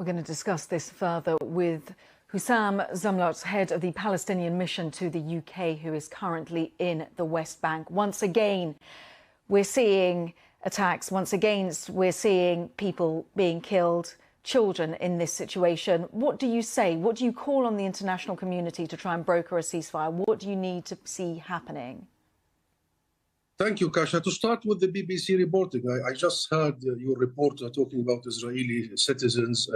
We're going to discuss this further with Hussam Zumlot, head of the Palestinian mission to the UK, who is currently in the West Bank. Once again, we're seeing attacks. Once again, we're seeing people being killed, children in this situation. What do you say? What do you call on the international community to try and broker a ceasefire? What do you need to see happening? Thank you, Kasha. To start with the BBC reporting, I just heard your reporter talking about Israeli citizens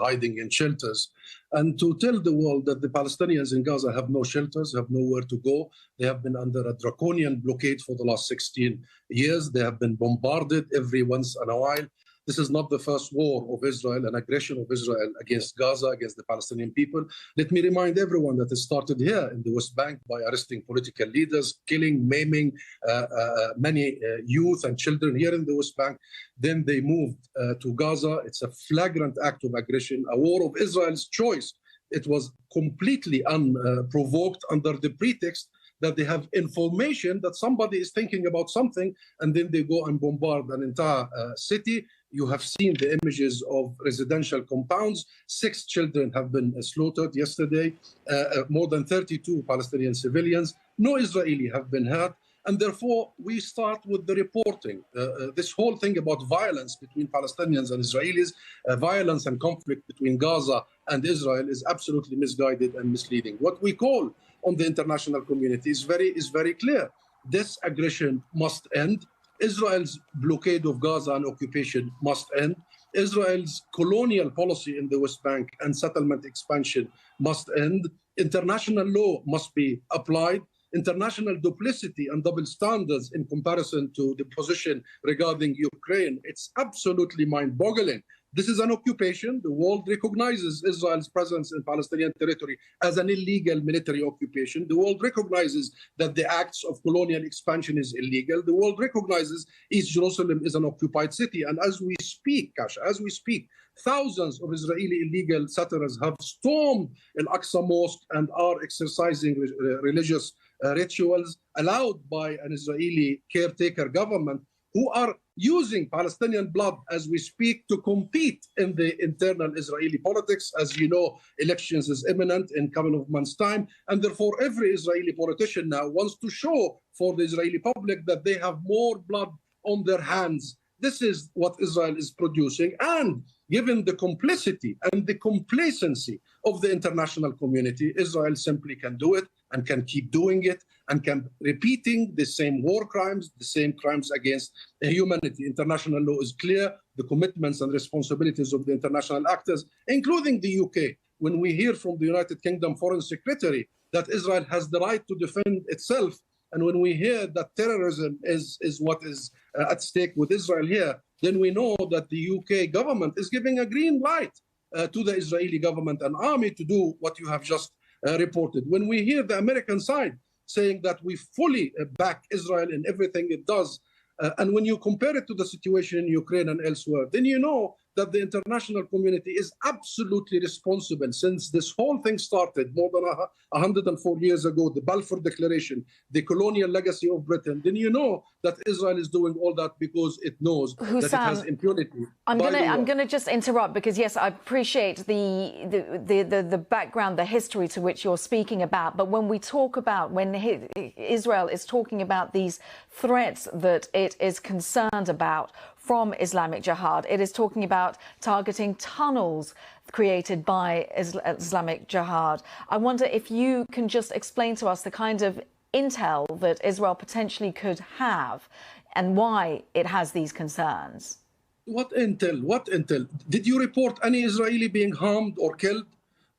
hiding in shelters. And to tell the world that the Palestinians in Gaza have no shelters, have nowhere to go. They have been under a draconian blockade for the last 16 years. They have been bombarded every once in a while. This is not the first war of Israel, an aggression of Israel against Gaza, against the Palestinian people. Let me remind everyone that it started here in the West Bank by arresting political leaders, killing, maiming many youth and children here in the West Bank. Then they moved to Gaza. It's a flagrant act of aggression, a war of Israel's choice. It was completely unprovoked under the pretext that they have information that somebody is thinking about something, and then they go and bombard an entire city. You have seen the images of residential compounds. 6 children have been slaughtered yesterday, more than 32 Palestinian civilians. No Israeli have been hurt. And therefore, we start with the reporting. This whole thing about violence between Palestinians and Israelis, violence and conflict between Gaza and Israel is absolutely misguided and misleading. What we call on the international community is very clear. This aggression must end. Israel's blockade of Gaza and occupation must end. Israel's colonial policy in the West Bank and settlement expansion must end. International law must be applied. International duplicity and double standards in comparison to the position regarding Ukraine, it's absolutely mind-boggling. This is an occupation. The world recognizes Israel's presence in Palestinian territory as an illegal military occupation. The world recognizes that the acts of colonial expansion is illegal. The world recognizes East Jerusalem is an occupied city. And as we speak, Kasha, as we speak, thousands of Israeli illegal settlers have stormed Al-Aqsa Mosque and are exercising religious rituals allowed by an Israeli caretaker government, who are using Palestinian blood as we speak to compete in the internal Israeli politics. As you know, elections is imminent in a couple of months' time, and therefore every Israeli politician now wants to show for the Israeli public that they have more blood on their hands. This is what Israel is producing, and given the complicity and the complacency of the international community, Israel simply can do it and can keep doing it and can repeating the same war crimes, the same crimes against humanity. International law is clear. The commitments and responsibilities of the international actors, including the UK. When we hear from the United Kingdom Foreign Secretary that Israel has the right to defend itself, and when we hear that terrorism is what is at stake with Israel here, then we know that the UK government is giving a green light to the Israeli government and army to do what you have just reported. When we hear the American side saying that we fully back Israel in everything it does, and when you compare it to the situation in Ukraine and elsewhere, then you know that the international community is absolutely responsible since this whole thing started more than 104 years ago, the Balfour Declaration, the colonial legacy of Britain. Then you know that Israel is doing all that because it knows that it has impunity. I'm going to just interrupt because, yes, I appreciate the background, the history to which you're speaking about. But when we talk about, when Israel is talking about these threats that it is concerned about from Islamic Jihad, it is talking about targeting tunnels created by Islamic Jihad. I wonder if you can just explain to us the kind of intel that Israel potentially could have and why it has these concerns. What intel? What intel? Did you report any Israeli being harmed or killed?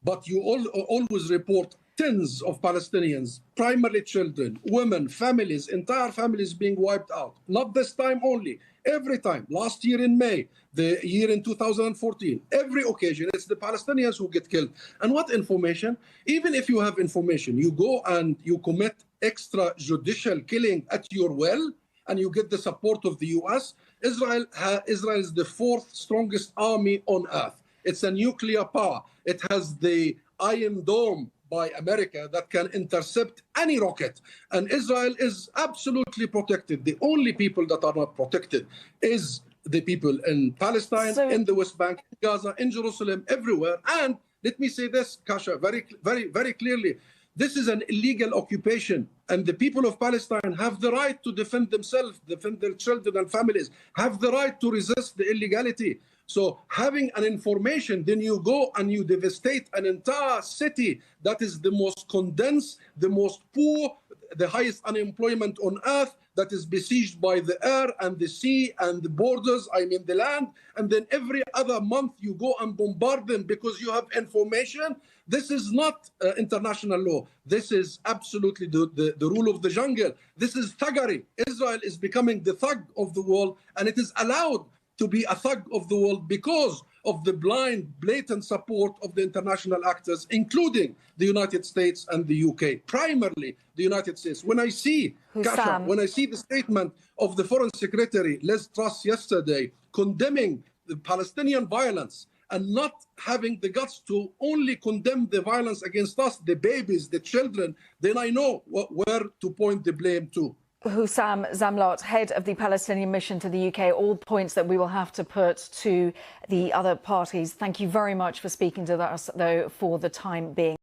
But you always report tens of Palestinians, primarily children, women, families, entire families being wiped out. Not this time only, every time. Last year in May, the year in 2014, every occasion, it's the Palestinians who get killed. And what information? Even if you have information, you go and you commit extrajudicial killing at your will, and you get the support of the US. Israel is the 4th strongest army on earth. It's a nuclear power. It has the Iron Dome by America that can intercept any rocket. And Israel is absolutely protected. The only people that are not protected is the people in Palestine, in the West Bank, in Gaza, in Jerusalem, everywhere. And let me say this, Kasha, very clearly. This is an illegal occupation, and the people of Palestine have the right to defend themselves, defend their children and families, have the right to resist the illegality. So having an information, then you go and you devastate an entire city that is the most condensed, the most poor, the highest unemployment on earth, that is besieged by the air and the sea and the borders, I mean the land. And then every other month you go and bombard them because you have information. This is not international law. This is absolutely the rule of the jungle. This is thuggery. Israel is becoming the thug of the world, and it is allowed to be a thug of the world because of the blind, blatant support of the international actors, including the United States and the UK, primarily the United States. When I see, Kasha, when I see the statement of the Foreign Secretary, Liz Truss, yesterday, condemning the Palestinian violence and not having the guts to only condemn the violence against us, the babies, the children, then I know where to point the blame to. Hussam Zamlot, head of the Palestinian mission to the UK, all points that we will have to put to the other parties. Thank you very much for speaking to us, though, for the time being.